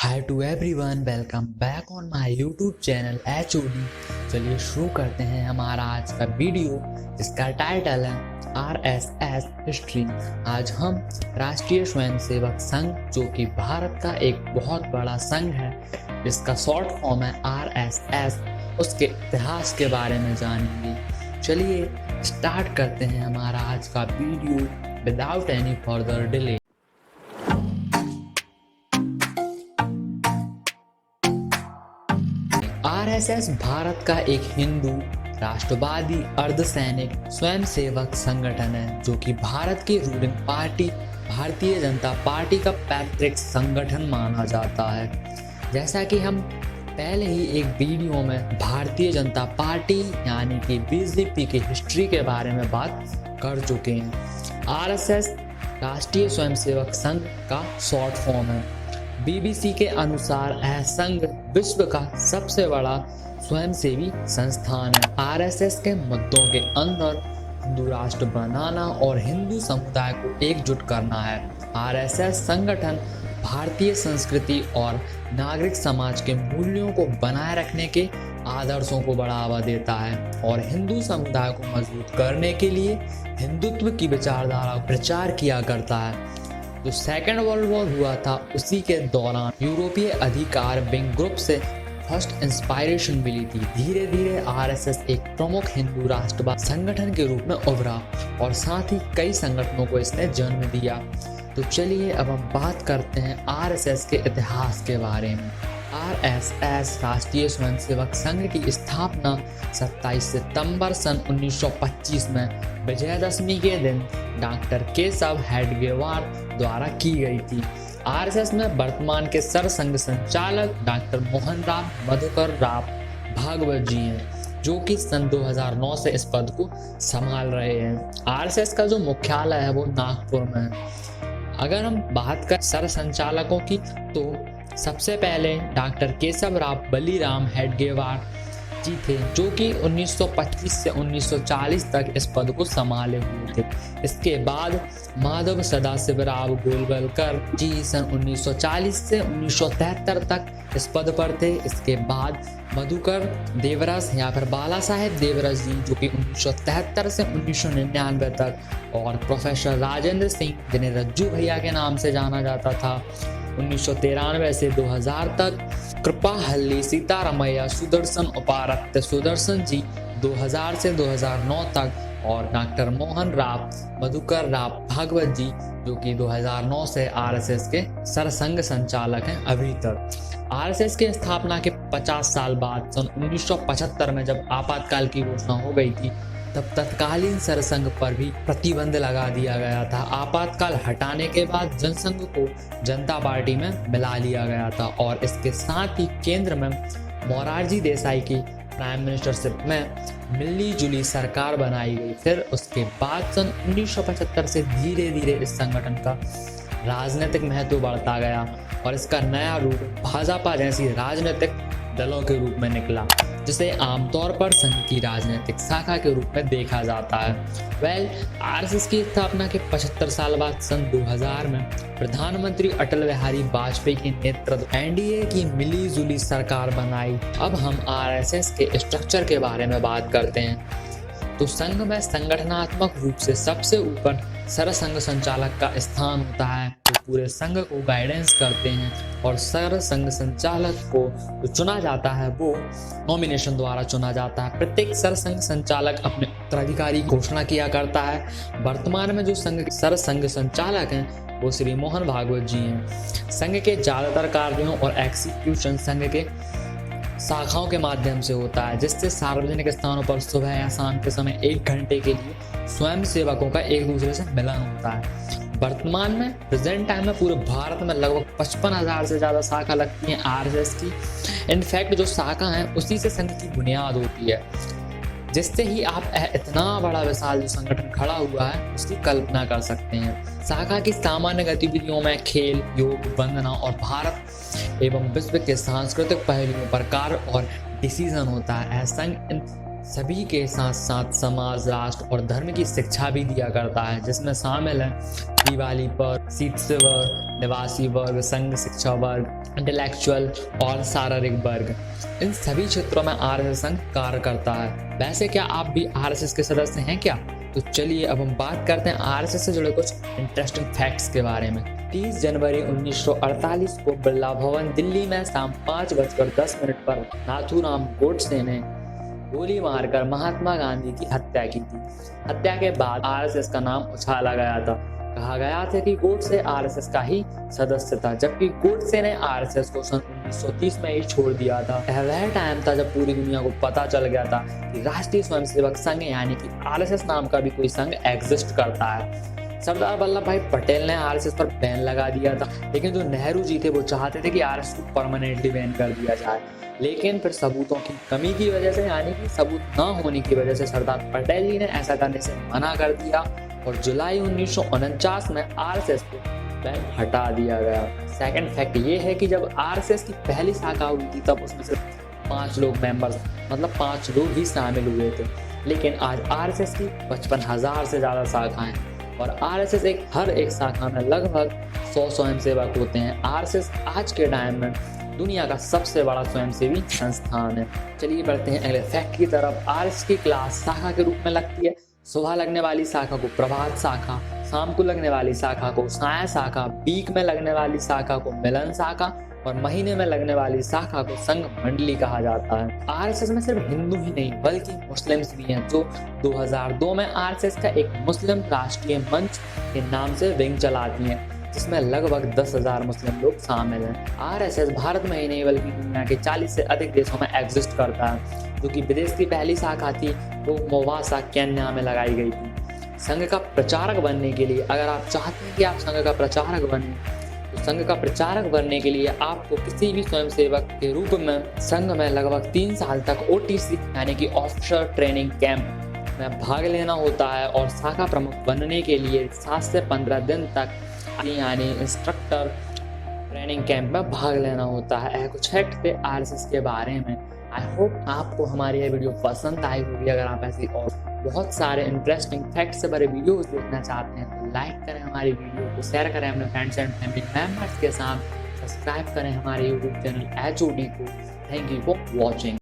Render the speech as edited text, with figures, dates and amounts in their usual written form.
Hi to everyone, welcome back on my YouTube channel HOD। चलिए शुरू करते हैं हमारा आज का वीडियो, जिसका टाइटल है RSS हिस्ट्री। आज हम राष्ट्रीय स्वयंसेवक संघ, जो कि भारत का एक बहुत बड़ा संघ है, जिसका शॉर्ट फॉर्म है RSS, उसके इतिहास के बारे में जानेंगे। चलिए स्टार्ट करते हैं हमारा आज का video without any further delay. RSS Bharat का एक हिंदू राष्ट्रवादी अर्धसैनिक स्वयंसेवक संगठन है, जो कि भारत की ruling party Bharatiya Janata party का पैतृक संगठन माना जाता है। जैसा कि हम पहले ही एक वीडियो में भारतीय जनता पार्टी यानी कि BJP की हिस्ट्री के बारे में बात कर चुके हैं। RSS राष्ट्रीय स्वयंसेवक संघ का शॉर्ट फॉर्म है। BBC के अनुसार यह संघ विश्व का सबसे बड़ा स्वयंसेवी संस्थान है। RSS के मुद्दों के अंदर हिंदू राष्ट्र बनाना और हिंदू समुदाय को एकजुट करना है। RSS संगठन भारतीय संस्कृति और नागरिक समाज के मूल्यों को बनाए रखने के आदर्शों को बढ़ावा देता है और हिंदू समुदाय को मजबूत करने के लिए हिंदुत्व की विचारधारा प्रचार किया करता है। जो सेकेंड वर्ल्ड वॉर हुआ था, उसी के दौरान यूरोपीय अधिकार विंग ग्रुप से फर्स्ट इंस्पायरेशन मिली थी। धीरे धीरे RSS एक प्रमुख हिंदू राष्ट्रवाद संगठन के रूप में उभरा और साथ ही कई संगठनों को इसने जन्म दिया। तो चलिए अब हम बात करते हैं RSS के इतिहास के बारे में। RSS राष्ट्रीय स्वयंसेवक संघ की स्थापना 27 सितंबर सन 1925 में विजयदशमी के दिन डॉक्टर केशव हेडगेवार द्वारा की गई थी। RSS में वर्तमान के सरसंघ संचालक डॉक्टर मोहन राम मधुकर राव भागवत जी हैं, जो कि सन 2009 से इस पद को संभाल रहे हैं। RSS का जो मुख्यालय है वो नागपुर में है। अगर हम बात कर सर संचालकों की, तो सबसे पहले डॉक्टर केशव राव बलीराम हेडगेवार जी थे, जो कि 1925 से 1940 तक इस पद को संभाले हुए थे। इसके बाद माधव सदाशिवराव गोलवलकर जी सन 1940 से 1973 तक इस पद पर थे। इसके बाद मधुकर देवरस या फिर बाला साहेब देवरस जी, जो कि 1973 से 1999 तक, और प्रोफेसर राजेंद्र सिंह, जिन्हें रज्जू भैया के नाम से जाना जाता था, 1993 से 2000 तक। कृपाहल्ली सीतारामैया सुदर्शन उपाध्याय सुदर्शन जी 2000 से 2009 तक, और डॉक्टर मोहन राव मधुकर राव भागवत जी, जो कि 2009 से RSS के सरसंघ संचालक हैं अभी तक। RSS की स्थापना के 50 साल बाद सन 1975 में जब आपातकाल की घोषणा हो गई थी, तब तत्कालीन सरसंघ पर भी प्रतिबंध लगा दिया गया था। आपातकाल हटाने के बाद जनसंघ को जनता पार्टी में मिला लिया गया था और इसके साथ ही केंद्र में मोरारजी देसाई की प्राइम मिनिस्टरशिप में मिली जुली सरकार बनाई गई। फिर उसके बाद सन 1975 से धीरे धीरे इस संगठन का राजनीतिक महत्व बढ़ता गया और इसका नया रूप भाजपा जैसी राजनीतिक दलों के रूप में निकला, जिसे आमतौर पर संघ की राजनीतिक शाखा के रूप में देखा जाता है। RSS की स्थापना के 75 साल बाद सन 2000 में प्रधानमंत्री अटल बिहारी वाजपेयी के नेतृत्व NDA की मिली जुली सरकार बनाई। अब हम RSS के स्ट्रक्चर के बारे में बात करते हैं। तो संघ में संगठनात्मक रूप से सबसे ऊपर सरसंघ संचालक का स्थान होता है, जो पूरे संघ को गाइडेंस करते हैं, और सरसंघ संचालक को जो चुना जाता है वो नॉमिनेशन द्वारा चुना जाता है। प्रत्येक सरसंघ संचालक अपने उत्तराधिकारी घोषणा किया करता है। वर्तमान में जो सरसंघ संचालक हैं वो श्री मोहन भागवत जी हैं। संघ के ज्यादातर कार्यों और एग्जीक्यूशन संघ के शाखाओं के माध्यम से होता है, जिससे सार्वजनिक स्थानों पर सुबह या शाम के समय 1 घंटे के लिए स्वयं सेवकों का एक दूसरे से मिलन होता है। वर्तमान में प्रेजेंट टाइम में पूरे भारत में लगभग 55,000 से ज़्यादा शाखा लगती हैं RSS की। इनफैक्ट जो शाखा हैं उसी से संघ की बुनियाद होती है, जिससे ही आप इतना बड़ा विशाल जो संगठन खड़ा हुआ है उसकी कल्पना कर सकते हैं। शाखा की सामान्य गतिविधियों में खेल, योग, वंदना और भारत एवं विश्व के सांस्कृतिक पहलुओं पर कार्य और डिसीजन होता है। संघ इन सभी के साथ साथ समाज, राष्ट्र और धर्म की शिक्षा भी दिया करता है, जिसमें शामिल है दिवाली पर शिष्य वर्ग, निवासी वर्ग, संघ शिक्षा वर्ग, इंटेलेक्चुअल और शारीरिक वर्ग। इन सभी क्षेत्रों में आरएसएस संघ कार्य करता है। वैसे क्या आप भी आरएसएस के सदस्य हैं क्या? तो चलिए अब हम बात करते हैं आरएसएस से जुड़े कुछ इंटरेस्टिंग फैक्ट्स के बारे में। 30 जनवरी 1948 को बिरला भवन दिल्ली में शाम 5:10 पर नाथूराम गोडसे ने गोली मारकर महात्मा गांधी की हत्या की थी। हत्या के बाद आरएसएस का नाम उछाला गया था। कहा गया था कि गोडसे आरएसएस का ही सदस्य था, जबकि गोडसे ने आरएसएस को सन 1930 में ही छोड़ दिया था। वह टाइम था जब पूरी दुनिया को पता चल गया था कि राष्ट्रीय स्वयंसेवक संघ यानी कि आरएसएस नाम का भी कोई संघ एग्जिस्ट करता है। सरदार वल्लभ भाई पटेल ने आरएसएस पर बैन लगा दिया था, लेकिन जो नेहरू जी थे वो चाहते थे कि आरएसएस को परमानेंटली बैन कर दिया जाए। लेकिन फिर सबूतों की कमी की वजह से, यानी कि सबूत न होने की वजह से सरदार पटेल जी ने ऐसा करने से मना कर दिया और जुलाई 1949 में आरएसएस को बैन हटा दिया गया। सेकंड फैक्ट ये है कि जब आरएसएस की पहली शाखा हुई थी तब उसमें सिर्फ 5 लोग मेंबर्स, मतलब 5 लोग ही शामिल हुए थे। लेकिन आज आरएसएस की 55,000 से ज़्यादा शाखाएं और आरएसएस हर एक शाखा में लगभग 100 स्वयंसेवक होते हैं। आरएसएस आज के टाइम में दुनिया का सबसे बड़ा स्वयंसेवी संस्थान है। चलिए बढ़ते हैं अगले फैक्ट की तरफ। आरएसएस की क्लास शाखा के रूप में लगती है। सुबह लगने वाली शाखा को प्रभात शाखा, शाम को लगने वाली शाखा को साया शाखा, वीक में लगने वाली शाखा को मिलन शाखा और महीने में लगने वाली शाखा को संघ मंडली कहा जाता है। आरएसएस में सिर्फ हिंदू ही नहीं बल्कि मुस्लिम्स भी हैं, जो 2002 में आरएसएस का एक मुस्लिम राष्ट्रीय मंच के नाम से विंग चलाती हैं, जिसमें लगभग 10,000 मुस्लिम लोग शामिल हैं। आरएसएस भारत में ही नहीं बल्कि दुनिया के 40 से अधिक देशों में एग्जिस्ट करता है। जो कि विदेश की पहली शाखा थी वो मोवासा केन्या में लगाई गई थी। संघ का प्रचारक बनने के लिए, अगर आप चाहते हैं कि आप संघ का प्रचारक बने, तो संघ का प्रचारक बनने के लिए आपको किसी भी स्वयंसेवक के रूप में संघ में लगभग 3 साल तक ओटीसी यानी कि ऑफिसर ट्रेनिंग कैंप में भाग लेना होता है और शाखा प्रमुख बनने के लिए 7 से 15 दिन तक यानी इंस्ट्रक्टर ट्रेनिंग कैंप में भाग लेना होता है। कुछ फैक्ट थे आरएसएस के बारे में। आई होप आपको हमारी यह वीडियो पसंद आई होगी। अगर आप ऐसी और बहुत सारे इंटरेस्टिंग फैक्ट से भरे वीडियोस देखना चाहते हैं तो लाइक करें हमारी वीडियो को, शेयर करें अपने फ्रेंड्स एंड फैमिली मेम्बर्स के साथ, सब्सक्राइब करें हमारे यूट्यूब चैनल HOD को। Thank you for watching.